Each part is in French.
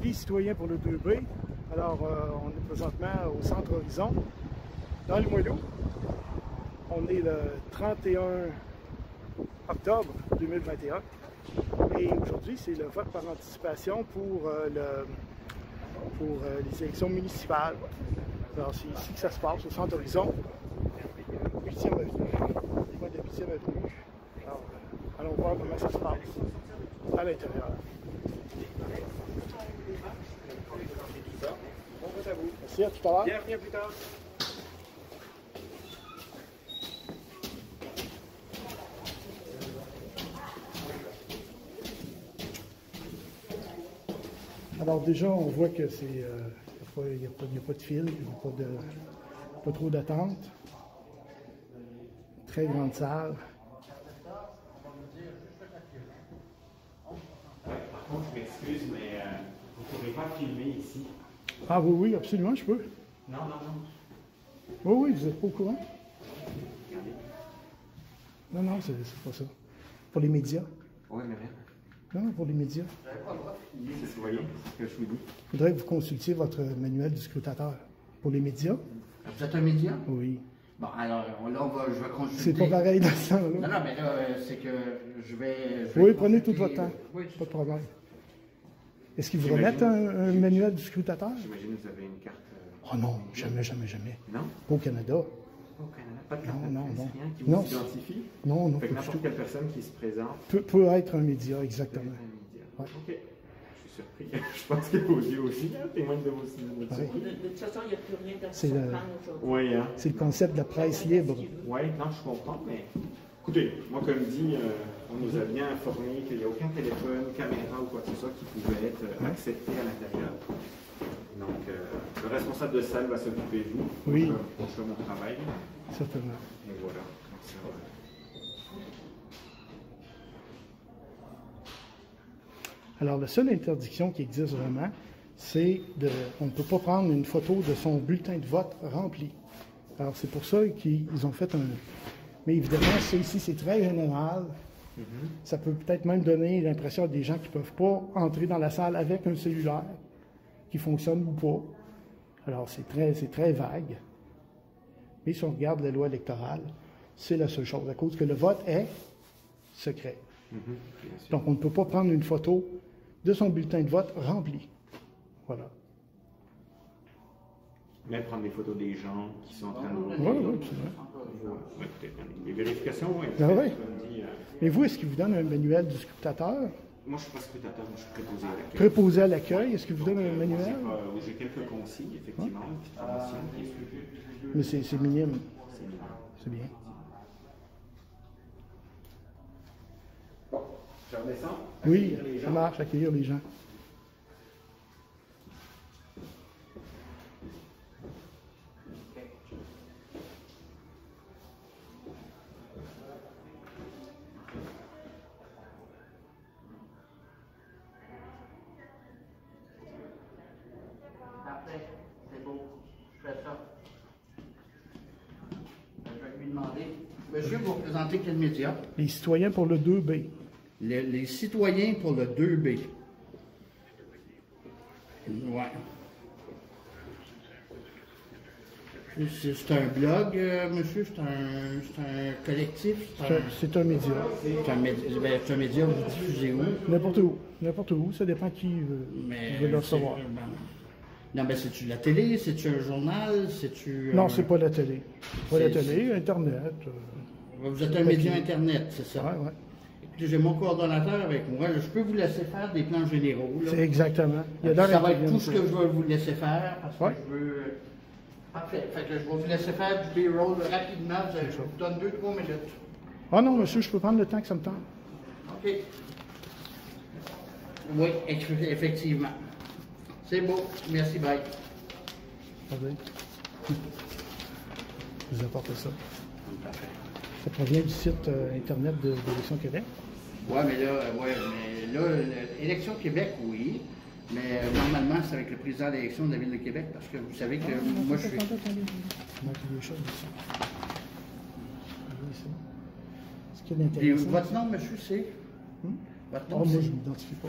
les citoyens pour le 2B. Alors, on est présentement au Centre Horizon, dans le mois d'août. On est le 31 octobre 2021. Et aujourd'hui, c'est le vote par anticipation pour les élections municipales. Alors, c'est ici que ça se passe, au Centre Horizon, 8e avenue, les voies de 8e avenue. Alors, allons voir comment ça se passe à l'intérieur. Bon vote à vous. Merci, à tout à l'heure. Bienvenue à plus tard. Alors déjà, on voit que c'est, il n'y a pas de fil, il n'y a pas trop d'attente. Très grande salle. Par contre, je m'excuse, mais vous ne pourrez pas filmer ici. Ah oui, oui, absolument, je peux. Non, non, non. Oui, oui, vous n'êtes pas au courant? Regardez. Non, non, c'est pas ça. Pour les médias. Oui, mais rien. Non, pour les médias. Vous n'avez pas le droit de filmer, c'est ce que vous voyez, c'est ce que je vous dis. Il faudrait que vous consultiez votre manuel du scrutateur. Pour les médias? Vous êtes un média? Oui. Bon, alors là, je vais consulter. C'est pas pareil dans ce temps-là. Non, non, mais là, c'est que je vais Oui, prenez tout consulter, votre temps. Oui, Pas de problème. Est-ce qu'ils vous J'imagine. remettent un manuel du scrutateur? J'imagine que vous avez une carte. Oh non, jamais, jamais, jamais. Non? Pas au Canada. Au Canada? Pas de carte Non, non, de presse, non. rien qui Non, vous identifie? Non, non, Fait que pas du tout. n'importe quelle personne qui se présente Peut être un média, peut exactement. être un média. Ouais. OK. Je suis surpris. Je pense que vos yeux aussi, hein, témoignent de vos signes. Ouais. De toute façon, il n'y a plus rien de C'est le- surprendre aujourd'hui. Oui, hein? C'est le concept de la presse libre. Oui, non, je comprends, mais écoutez, moi, comme dit, on nous a bien informé qu'il n'y a aucun téléphone, caméra ou quoi que ce soit qui pouvait être accepté à l'intérieur. Donc, le responsable de salle va s'occuper de vous. Oui. Je fais mon travail. Certainement. Et voilà. Donc, ça va. Alors, la seule interdiction qui existe vraiment, c'est on ne peut pas prendre une photo de son bulletin de vote rempli. Alors, c'est pour ça qu'ils ont fait un... Mais évidemment, ça ici, c'est très général. Ça peut peut-être même donner l'impression à des gens qui ne peuvent pas entrer dans la salle avec un cellulaire, qui fonctionne ou pas. Alors, c'est très vague. Mais si on regarde la loi électorale, c'est la seule chose, à cause que le vote est secret. Bien sûr. Donc, on ne peut pas prendre une photo de son bulletin de vote rempli. Voilà. Même prendre des photos des gens qui sont en train de voter. Oui, oui, absolument. Ouais, peut-être. Les vérifications, oui. Ah oui. Comme dit, Mais vous, est-ce qu'il vous donne un manuel du scrutateur? moi, je ne suis pas scrutateur, moi, je suis préposé à l'accueil. Préposé à l'accueil, est-ce qu'il vous donne un Donc, manuel? j'ai quelques consignes, effectivement, une petite formation qui est suivie. Mais c'est minime. C'est minime. C'est bien. Bon, je redescends. Oui, Accueillir les ça gens. marche, accueillir les gens. Parfait, c'est beau. Je fais ça. Je vais lui demander. Monsieur, vous représentez quel média? Les citoyens pour le 2B. Les citoyens pour le 2B. Ouais. C'est un blog, monsieur? C'est un collectif? C'est un média. C'est un média, vous diffusez où? N'importe où. N'importe où. Ça dépend qui veut le recevoir. Non, mais c'est-tu la télé? C'est-tu un journal? C'est-tu... Non, c'est pas la télé. Pas la c'est- télé, Internet. Vous êtes un média Internet, c'est ça? Ouais, ouais. Écoutez, j'ai mon coordonnateur avec moi. Je peux vous laisser faire des plans généraux. Là. C'est exactement. Il y a l'air Ça va intelligent, être tout ce ça. que je vais vous laisser faire parce que Ouais. je veux... Parfait. Fait que je vais vous laisser faire du B-roll rapidement. Je vous donne 2-3 minutes. Ah non, monsieur, je peux prendre le temps que ça me tente. OK. Oui, effectivement. C'est beau. Merci, bye. Attendez. Je vous apporte ça. Ça provient du site Internet de l'Élection Québec. Oui, mais là, l'élection Québec, oui. Mais normalement, c'est avec le président de l'élection de la Ville de Québec, parce que vous savez que moi, je suis... Attendez. Il manque deux choses ici. Oui, c'est bon. Ce qui est Puis, intéressant. votre nom, monsieur, c'est? Votre Oh, nom, moi, c'est? je ne m'identifie pas.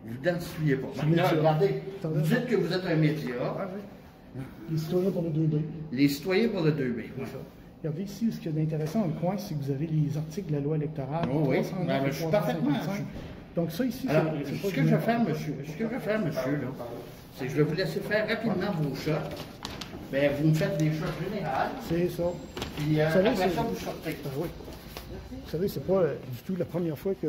Vous n'identifiez pas. C'est Maintenant, bien regardez, sûr. vous dites que vous êtes un média. Ah oui. Les citoyens pour le 2B. Les citoyens pour le 2B. C'est Ouais. ça. Regardez ici, ce qu'il y a d'intéressant dans le coin, c'est que vous avez les articles de la loi électorale. Oh oui, 309 ben, et je suis parfaitement. 355. Donc ça ici, Alors, c'est pas ce que je vais faire, monsieur, là, c'est que je vais vous laisser faire rapidement vos shots. Ben, vous me faites des shots générales, C'est ça. puis Vous savez, après c'est- ça, vous sortez. Ah oui. Vous savez, c'est pas du tout la première fois que...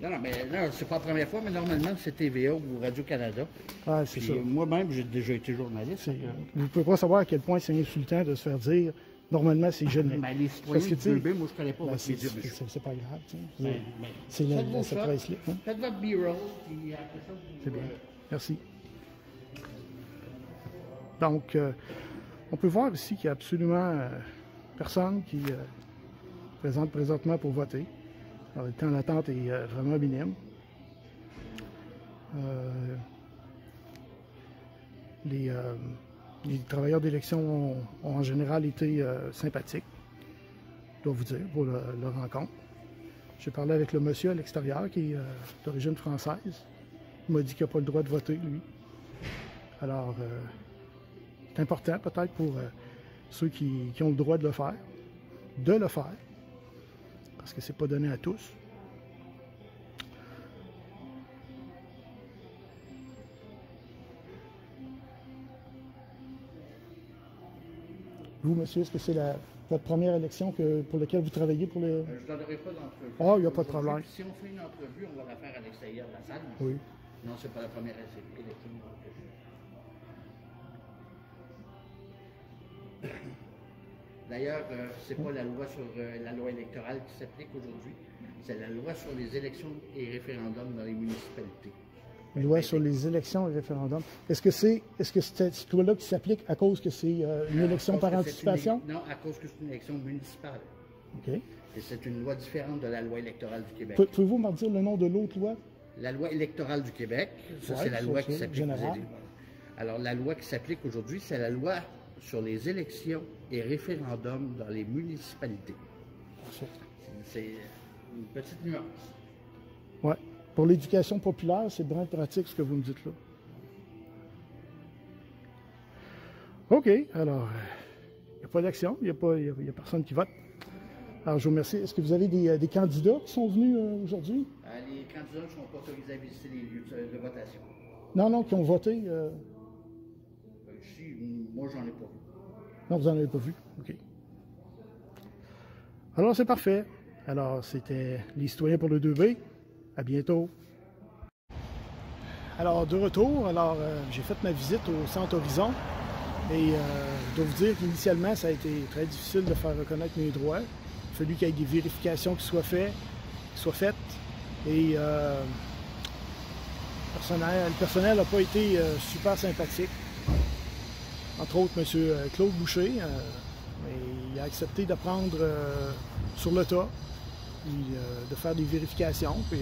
Non, mais là, c'est pas la première fois, mais normalement, c'est TVA ou Radio-Canada. Ah, c'est Puis ça. moi-même, j'ai déjà été journaliste. C'est- Vous ne pouvez pas savoir à quel point c'est insultant de se faire dire, normalement, c'est jeune. Mais les citoyens du 2B, moi, je connais pas Ben, votre c'est média, monsieur. c'est pas grave. tu sais. Ben, C'est faites la vos shots, presse-là. Hein? faites votre B-roll, puis après ça, vous... C'est bien. Merci. Donc, on peut voir ici qu'il n'y a absolument personne qui présente présentement pour voter. Alors, le temps d'attente est vraiment minime. Les travailleurs d'élection ont en général été sympathiques, je dois vous dire, pour leur rencontre. J'ai parlé avec le monsieur à l'extérieur qui est d'origine française. Il m'a dit qu'il n'a pas le droit de voter, lui. Alors, c'est important peut-être pour ceux qui ont le droit de le faire, parce que c'est pas donné à tous. Vous, monsieur, est-ce que c'est votre première élection pour laquelle vous travaillez pour le... Je ne donnerai pas d'entrevue. Ah, il n'y a pas de problème. Si on fait une entrevue, on va la faire à l'extérieur de la salle. Oui. Non, c'est pas la première élection. D'ailleurs, c'est pas la loi sur la loi électorale qui s'applique aujourd'hui, c'est la loi sur les élections et référendums dans les municipalités. Loi sur les élections et référendums. Est-ce que c'est cette loi-là qui s'applique à cause que c'est une élection par anticipation? Non, à cause que c'est une élection municipale. OK. Et c'est une loi différente de la loi électorale du Québec. Pouvez-vous me dire le nom de l'autre loi? La loi électorale du Québec, ça Ouais, c'est la ça, loi c'est qui s'applique général. aux élections. Alors la loi qui s'applique aujourd'hui, c'est la loi sur les élections et référendums dans les municipalités. C'est une petite nuance. Oui. Pour l'éducation populaire, c'est bien pratique ce que vous me dites là. OK. Alors, il n'y a pas d'action, il n'y a personne qui vote. Alors, je vous remercie. Est-ce que vous avez des candidats qui sont venus aujourd'hui? Les candidats ne sont pas autorisés à visiter les lieux de votation. Non, qui ont voté. Ici, moi, j'en ai pas vu. Non, vous n'en avez pas vu. OK. Alors, c'est parfait. Alors, c'était les citoyens pour le 2B. À bientôt. Alors, de retour. Alors, j'ai fait ma visite au Centre Horizon. Et je dois vous dire qu'initialement, ça a été très difficile de faire reconnaître mes droits. Il a fallu qu'il y ait des vérifications qui soient faites. Et le personnel n'a pas été super sympathique. Entre autres, M. Claude Boucher. Mais il a accepté de prendre sur le tas, puis, de faire des vérifications. Puis,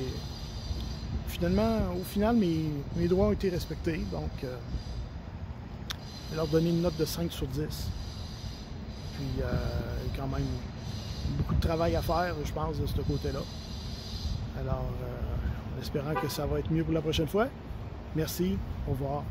au final, mes droits ont été respectés. Donc, je vais leur donner une note de 5 sur 10. Puis, il y a quand même beaucoup de travail à faire, je pense, de ce côté-là. Alors, en espérant que ça va être mieux pour la prochaine fois. Merci. Au revoir.